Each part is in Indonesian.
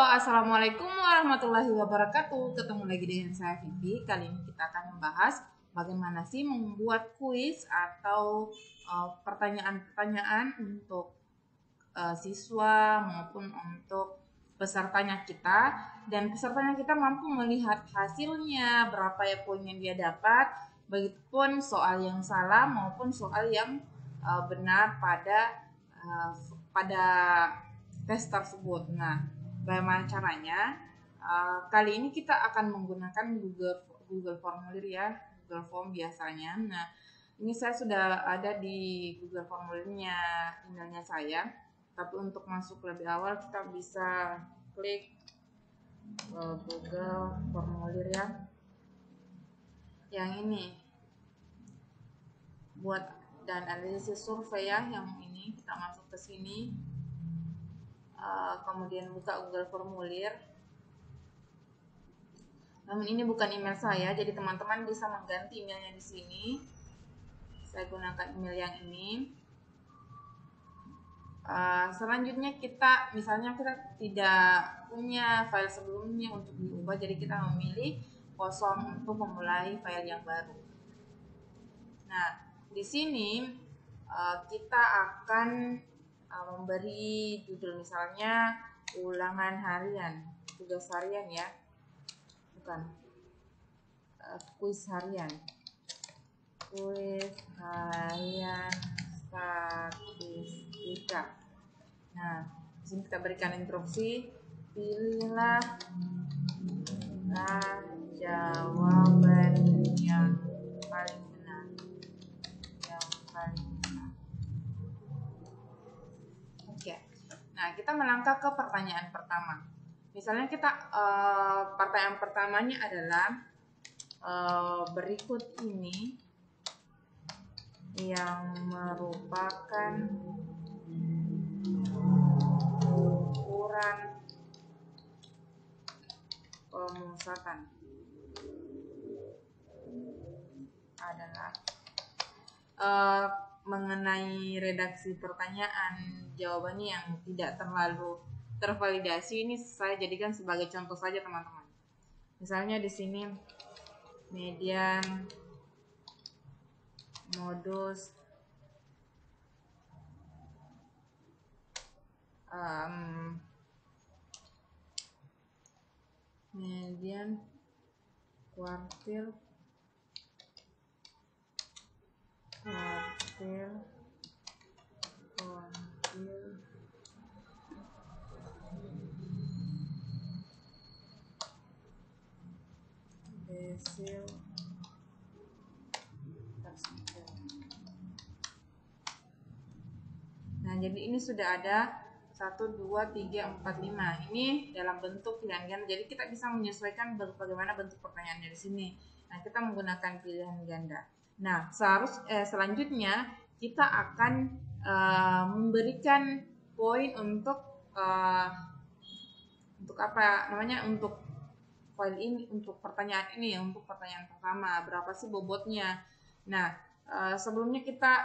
Assalamualaikum warahmatullahi wabarakatuh. Ketemu lagi dengan saya Vivi. Kali ini kita akan membahas bagaimana sih membuat kuis atau pertanyaan-pertanyaan untuk siswa maupun untuk pesertanya kita, dan pesertanya kita mampu melihat hasilnya, berapa ya poin yang dia dapat, begitupun soal yang salah maupun soal yang benar pada tes tersebut. Nah, bagaimana caranya? Kali ini kita akan menggunakan Google Formulir ya, Google Form biasanya. Nah, ini saya sudah ada di Google Formulirnya, emailnya saya. Tapi untuk masuk lebih awal kita bisa klik Google Formulir ya. Yang ini buat dan analisis survei ya, yang ini kita masuk ke sini. Kemudian buka Google Formulir. Namun ini bukan email saya, jadi teman-teman bisa mengganti emailnya di sini. Saya gunakan email yang ini. Selanjutnya misalnya kita tidak punya file sebelumnya untuk diubah, jadi kita memilih kosong untuk memulai file yang baru. Nah, di sini kita akan memberi judul, misalnya ulangan harian, tugas harian ya, bukan kuis harian statistika. Nah, di sini kita berikan instruksi, pilihlah jawaban yang paling benar. Oke. Nah, kita melangkah ke pertanyaan pertama. Misalnya pertanyaan pertamanya adalah berikut ini yang merupakan ukuran pemusatan adalah mengenai redaksi pertanyaan, jawabannya yang tidak terlalu tervalidasi ini saya jadikan sebagai contoh saja teman-teman. Misalnya di sini median, modus, median, kuartil, desil, persentil. Nah, jadi ini sudah ada 1, 2, 3, 4, 5. Ini dalam bentuk pilihan ganda. Jadi kita bisa menyesuaikan bagaimana bentuk pertanyaannya di sini. Nah, kita menggunakan pilihan ganda. Nah, selanjutnya kita akan memberikan poin untuk file ini, untuk pertanyaan ini ya, untuk pertanyaan pertama berapa sih bobotnya. Nah, sebelumnya kita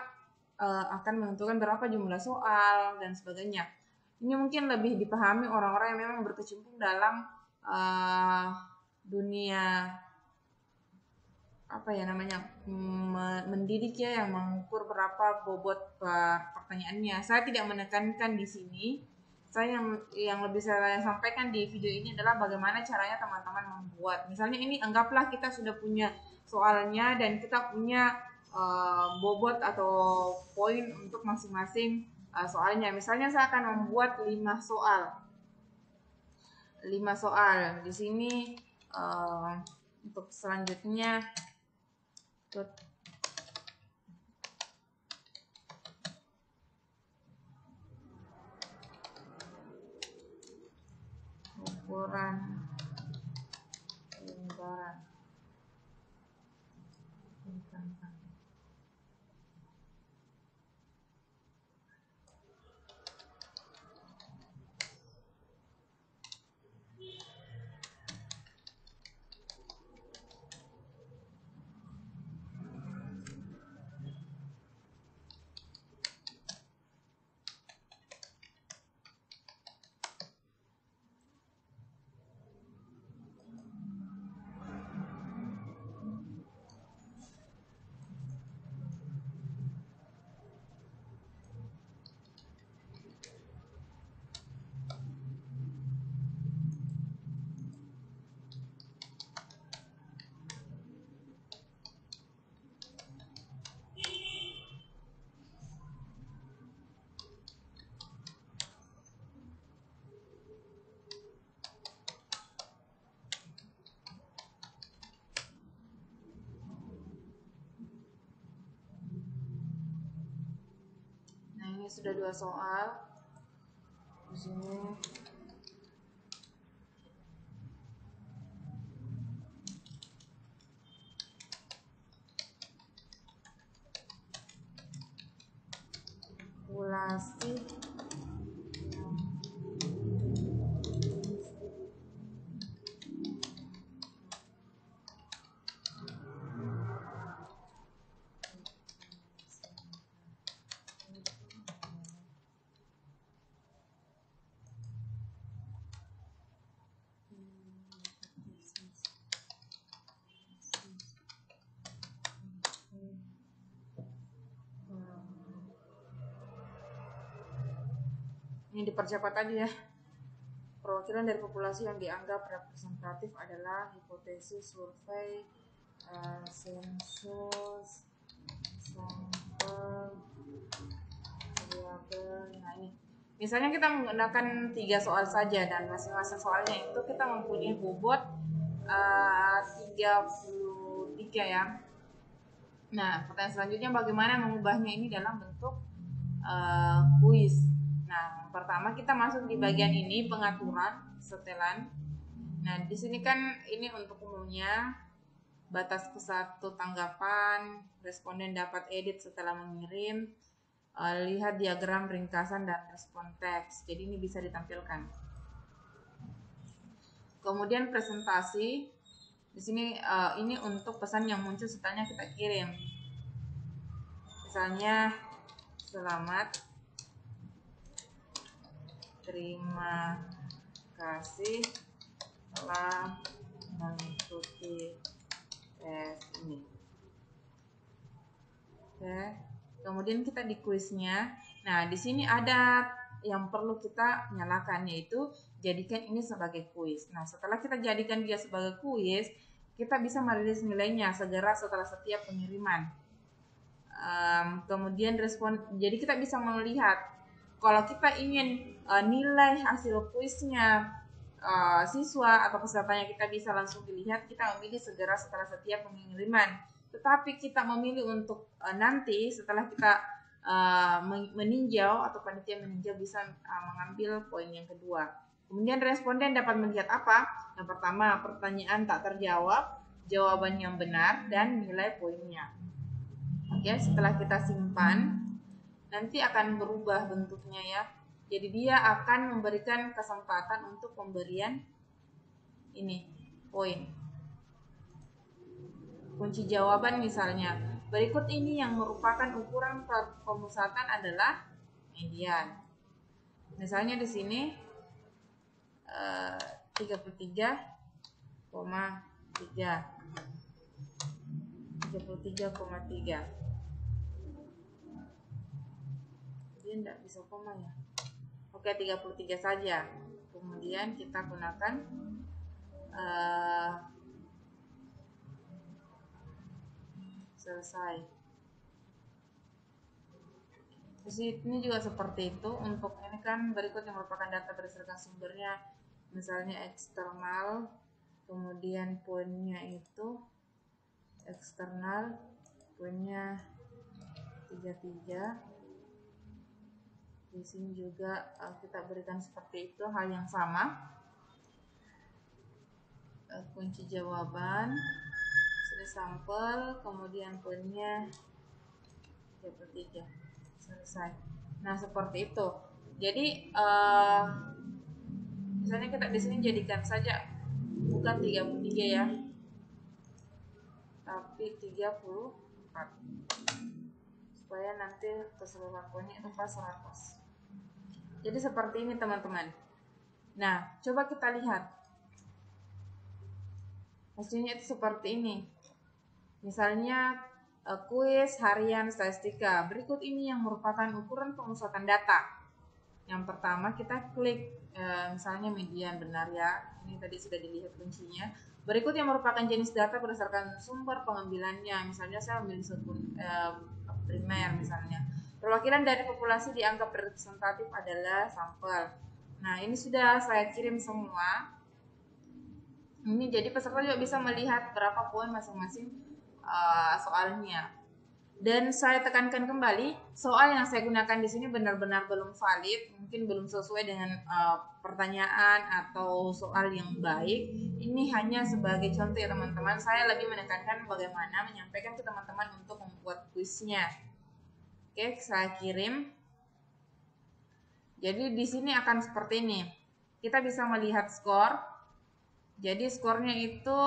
akan menentukan berapa jumlah soal dan sebagainya. Ini mungkin lebih dipahami orang-orang yang memang berkecimpung dalam dunia mendidik ya, yang mengukur berapa bobot pertanyaannya. Saya tidak menekankan di sini. Saya yang lebih saya sampaikan di video ini adalah bagaimana caranya teman-teman membuat. Misalnya ini anggaplah kita sudah punya soalnya dan kita punya bobot atau poin untuk masing-masing soalnya. Misalnya saya akan membuat 5 soal. 5 soal. Di sini untuk selanjutnya ukuran lembaran. Ini sudah 2 soal. Di sini populasi ini dipercepat aja ya. Perwakilan dari populasi yang dianggap representatif adalah hipotesis, survei, sensus, sampel, variabel. Nah ini, misalnya kita menggunakan 3 soal saja dan masing-masing soalnya itu kita mempunyai bobot 33 ya. Nah, pertanyaan selanjutnya bagaimana mengubahnya ini dalam bentuk kuis. Nah, pertama kita masuk di bagian ini pengaturan setelan. Nah, di sini kan ini untuk umumnya batas ke 1 tanggapan, responden dapat edit setelah mengirim, lihat diagram ringkasan dan respon teks. Jadi ini bisa ditampilkan. Kemudian presentasi. Di sini ini untuk pesan yang muncul setelahnya kita kirim. Misalnya selamat, terima kasih telah mengikuti tes ini. Oke. Kemudian kita di kuisnya. Nah, di sini ada yang perlu kita nyalakan, yaitu jadikan ini sebagai kuis. Nah, setelah kita jadikan dia sebagai kuis, kita bisa merilis nilainya segera setelah setiap pengiriman. Kemudian respon, jadi kita bisa melihat kalau kita ingin nilai hasil kuisnya siswa atau pesertanya kita bisa langsung dilihat, kita memilih segera setelah setiap pengiriman. Tetapi kita memilih untuk nanti setelah kita meninjau atau panitia meninjau bisa mengambil poin yang kedua. Kemudian responden dapat melihat apa? Yang pertama, pertanyaan tak terjawab, jawaban yang benar, dan nilai poinnya. Oke, setelah kita simpan, nanti akan berubah bentuknya ya. Jadi dia akan memberikan kesempatan untuk pemberian ini, poin. Kunci jawaban misalnya, berikut ini yang merupakan ukuran pemusatan adalah median. Misalnya di sini 33,3. 33,3. Dia tidak bisa koma ya. Oke, 33 saja. Kemudian kita gunakan selesai. Di sini juga seperti itu. Untuk ini kan berikut yang merupakan data berdasarkan sumbernya, misalnya eksternal, kemudian poinnya itu eksternal, poinnya 33. Di sini juga kita berikan seperti itu, hal yang sama. Kunci jawaban, sampel, kemudian poinnya 33. Selesai. Nah, seperti itu. Jadi misalnya kita di sini jadikan saja bukan 33 ya, tapi 34, supaya nanti keseluruhan poinnya itu pas 100. Jadi seperti ini teman-teman. Nah, coba kita lihat hasilnya itu seperti ini. Misalnya kuis harian statistika. Berikut ini yang merupakan ukuran pemusatan data. Yang pertama kita klik misalnya median, benar ya. Ini tadi sudah dilihat kuncinya. Berikut yang merupakan jenis data berdasarkan sumber pengambilannya. Misalnya saya ambil primer misalnya. Perwakilan dari populasi dianggap representatif adalah sampel. Nah, ini sudah saya kirim semua. Ini jadi peserta juga bisa melihat berapa poin masing-masing soalnya. Dan saya tekankan kembali, soal yang saya gunakan di sini benar-benar belum valid, mungkin belum sesuai dengan pertanyaan atau soal yang baik. Ini hanya sebagai contoh ya teman-teman. Saya lebih menekankan bagaimana menyampaikan ke teman-teman untuk membuat kuisnya. Oke, saya kirim. Jadi di sini akan seperti ini. Kita bisa melihat skor. Jadi skornya itu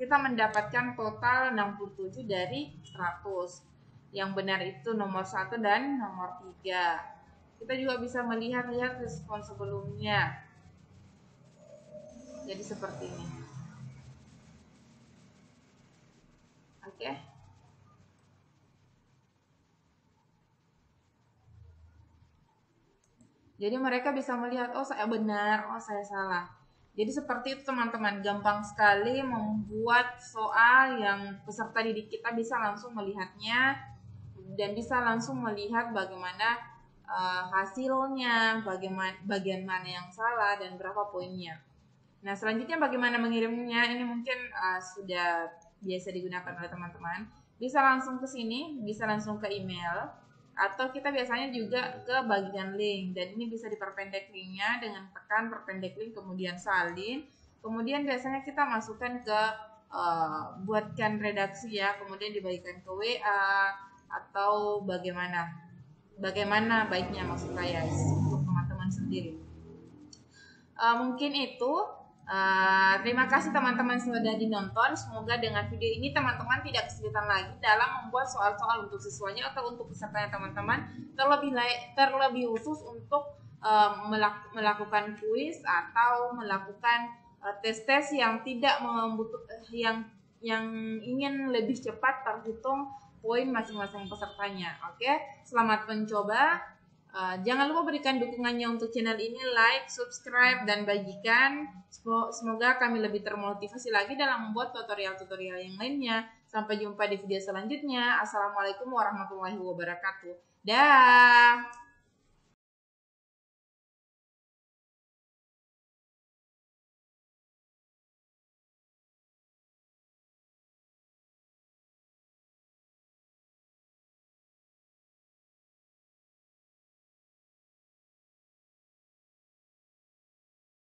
kita mendapatkan total 67 dari 100. Yang benar itu nomor 1 dan nomor 3. Kita juga bisa melihat-lihat respon sebelumnya. Jadi seperti ini. Oke. Jadi mereka bisa melihat, oh saya benar, oh saya salah. Jadi seperti itu teman-teman, gampang sekali membuat soal yang peserta didik kita bisa langsung melihatnya dan bisa langsung melihat bagaimana hasilnya, bagaimana bagian mana yang salah dan berapa poinnya. Nah selanjutnya bagaimana mengirimnya, ini mungkin sudah biasa digunakan oleh teman-teman. Bisa langsung ke sini, bisa langsung ke email, atau kita biasanya juga ke bagian link, dan ini bisa diperpendek linknya dengan tekan perpendek link kemudian salin. Kemudian biasanya kita masukkan ke buatkan redaksi ya, kemudian dibagikan ke WA atau bagaimana baiknya maksud saya untuk teman-teman sendiri. Mungkin itu. Terima kasih teman-teman sudah dinonton. Semoga dengan video ini teman-teman tidak kesulitan lagi dalam membuat soal-soal untuk siswanya atau untuk pesertanya teman-teman. Terlebih khusus untuk melakukan kuis atau melakukan tes-tes yang tidak yang ingin lebih cepat terhitung poin masing-masing pesertanya. Oke, selamat mencoba. Jangan lupa berikan dukungannya untuk channel ini, like, subscribe, dan bagikan. Semoga kami lebih termotivasi lagi dalam membuat tutorial-tutorial yang lainnya. Sampai jumpa di video selanjutnya. Assalamualaikum warahmatullahi wabarakatuh. Dah.